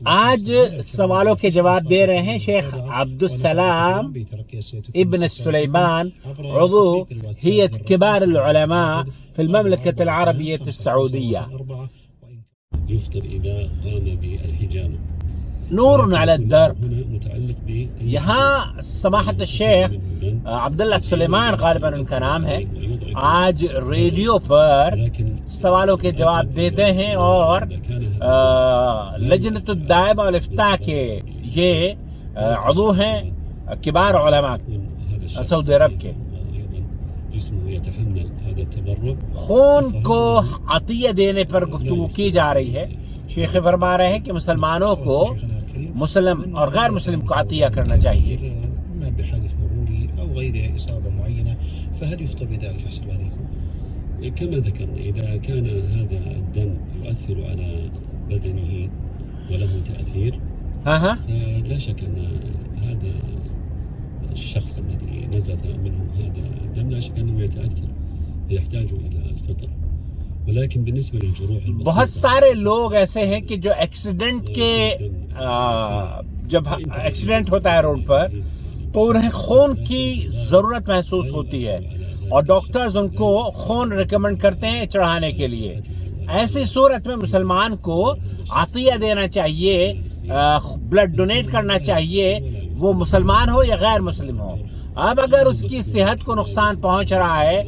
آج سوالوں کے جواب دے رہے ہیں شیخ عبدالسلام ابن سليمان عضو هيئة كبار العلماء في المملكة العربية السعودية. يفطر إذا قام بالحجامة. نور على الدرب. یہاں سماحت الشیخ عبداللہ سلیمان غالباً ان کا نام ہے، آج ریڈیو پر سوالوں کے جواب دیتے ہیں اور لجنۃ الدائمہ والافتاء کے یہ عضو ہیں کبار علماء سعودی عرب کے. خون کو عطیہ دینے پر گفتگو کی جا رہی ہے. شیخ فرما رہے ہیں کہ مسلمانوں کو مسلم اور غیر مسلم کو عطیہ کرنا چاہیے. بحادث مروري أو غيرها إصابة معينة فهل يفطر بذلك أحسن عليكم؟ كما ذكرنا إذا كان هذا الدم يؤثر على بدنه وله تأثير فلا شك أن هذا الشخص الذي نزف منه هذا الدم لا شك أنه يتأثر يحتاج إلى الفطر. ولكن بالنسبة للجروح بہت سارے لوگ ایسے ہیں کہ جو ایکسیڈنٹ کے جب ایکسیڈنٹ ہوتا ہے روڈ پر تو انہیں خون کی ضرورت محسوس ہوتی ہے اور ڈاکٹرز ان کو خون ریکمنڈ کرتے ہیں چڑھانے کے لیے. ایسی صورت میں مسلمان کو عطیہ دینا چاہیے، بلڈ ڈونیٹ کرنا چاہیے، وہ مسلمان ہو یا غیر مسلم ہو. اب اگر اس کی صحت کو نقصان پہنچ رہا ہے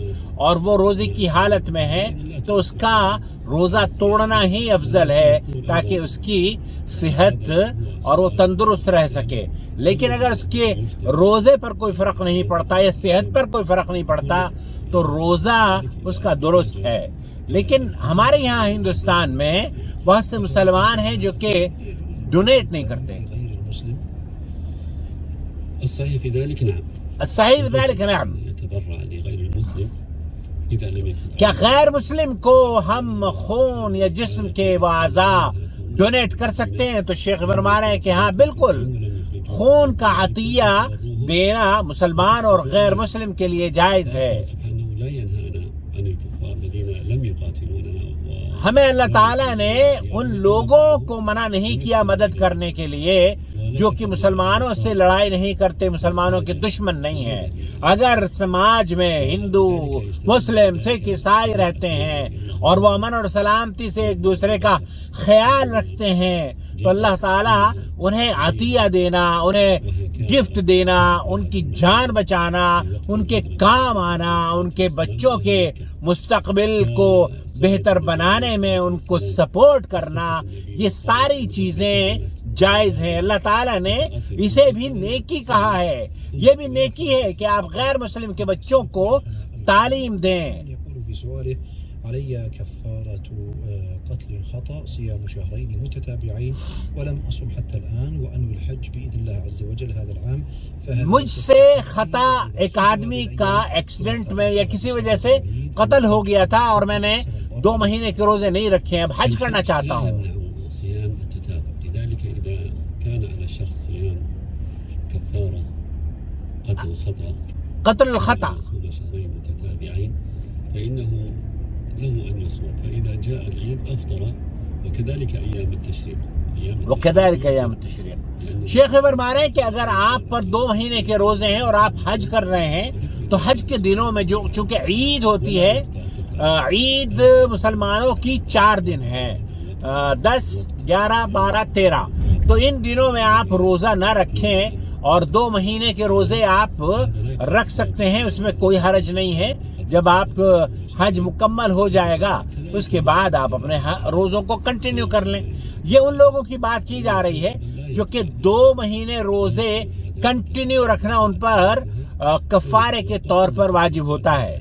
اور وہ روزے کی حالت میں ہے تو اس کا روزہ توڑنا ہی افضل ہے تاکہ اس کی صحت اور وہ تندرست رہ سکے. لیکن اگر اس کے روزے پر کوئی فرق نہیں پڑتا یا صحت پر کوئی فرق نہیں پڑتا تو روزہ اس کا درست ہے. لیکن ہمارے یہاں ہندوستان میں بہت سے مسلمان ہیں جو کہ ڈونیٹ نہیں کرتے. الصحيح في ذلك نعم. الصحيح في ذلك نعم. يتبرع لغير المسلم إذا لم يكن. کیا غیر مسلم کو ہم خون یا جسم کے اعضاء ڈونیٹ کر سکتے ہیں؟ تو شیخ فرما رہے ہیں کہ ہاں بالکل، خون کا عطیہ دینا مسلمان اور غیر مسلم کے لیے جائز ہے. ہمیں اللہ تعالیٰ نے ان لوگوں کو منع نہیں کیا مدد کرنے کے لیے جو کہ مسلمانوں سے لڑائی نہیں کرتے، مسلمانوں کے دشمن نہیں ہیں. اگر سماج میں ہندو، مسلم، سکھ، عیسائی رہتے ہیں اور وہ امن اور سلامتی سے ایک دوسرے کا خیال رکھتے ہیں تو اللہ تعالیٰ انہیں عطیہ دینا، انہیں گفٹ دینا، ان کی جان بچانا، ان کے کام آنا، ان کے بچوں کے مستقبل کو بہتر بنانے میں ان کو سپورٹ کرنا، یہ ساری چیزیں جائز ہیں. اللہ تعالیٰ نے اسے بھی نیکی کہا ہے. یہ بھی نیکی ہے کہ آپ غیر مسلم کے بچوں کو تعلیم دیں. علي كفارة قتل خطأ صيام شهرين متتابعين ولم أصم حتى الآن وأنوي الحج بإذن الله عز وجل هذا العام. مجھ سے خطا ایک آدمی کا ایکسیڈنٹ میں یا کسی وجہ سے قتل ہو گیا تھا اور میں نے 2 مہینے کے روزے نہیں رکھے ہیں، اب حج کرنا چاہتا ہوں. لذلك إذا كان على الشخص صيام كفارة قتل الخطأ يصوم شهرين متتابعين فإنه له أن يصوم، فإذا جاء العيد أفطر وكذلك أيام التشريق. شیخ فرما رہے ہیں کہ اگر آپ پر 2 مہینے کے روزے ہیں اور آپ حج کر رہے ہیں تو حج کے دنوں میں جو چونکہ عید ہوتی ہے، عید مسلمانوں کی 4 دن ہے، 10، 11، 12، 13، تو ان دنوں میں آپ روزہ نہ رکھیں اور 2 مہینے کے روزے آپ رکھ سکتے ہیں، اس میں کوئی حرج نہیں ہے. جب آپ حج مکمل ہو جائے گا اس کے بعد آپ اپنے روزوں کو کنٹینیو کر لیں. یہ ان لوگوں کی بات کی جا رہی ہے جو کہ 2 مہینے روزے کنٹینیو رکھنا ان پر کفارے کے طور پر واجب ہوتا ہے.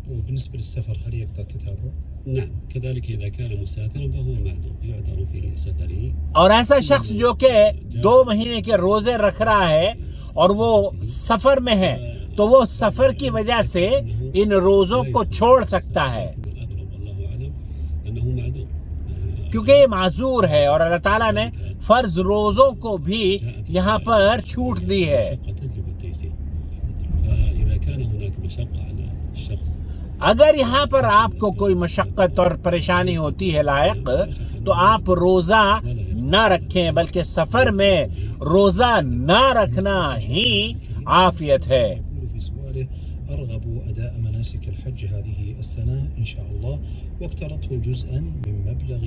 وبالنسبة للسفر هل يقطع التتابع؟ نعم كذلك إذا كان مسافرا فهو معذور يعذر في سفره. اور ایسا شخص جو کہ 2 مہینے کے روزے رکھ رہا ہے اور وہ سفر میں ہے تو وہ سفر کی وجہ سے ان روزوں کو چھوڑ سکتا ہے کیونکہ یہ معذور ہے اور اللہ تعالیٰ نے فرض روزوں کو بھی یہاں پر چھوٹ دی ہے. اگر یہاں پر آپ کو کوئی مشقت اور پریشانی ہوتی ہے لائق تو آپ روزہ نہ رکھیں بلکہ سفر میں روزہ نہ رکھنا ہی عافیت ہے. يقول في سؤاله: أرغب أداء مناسك الحج هذه السنة إن شاء الله، واقترضت جزءا من مبلغ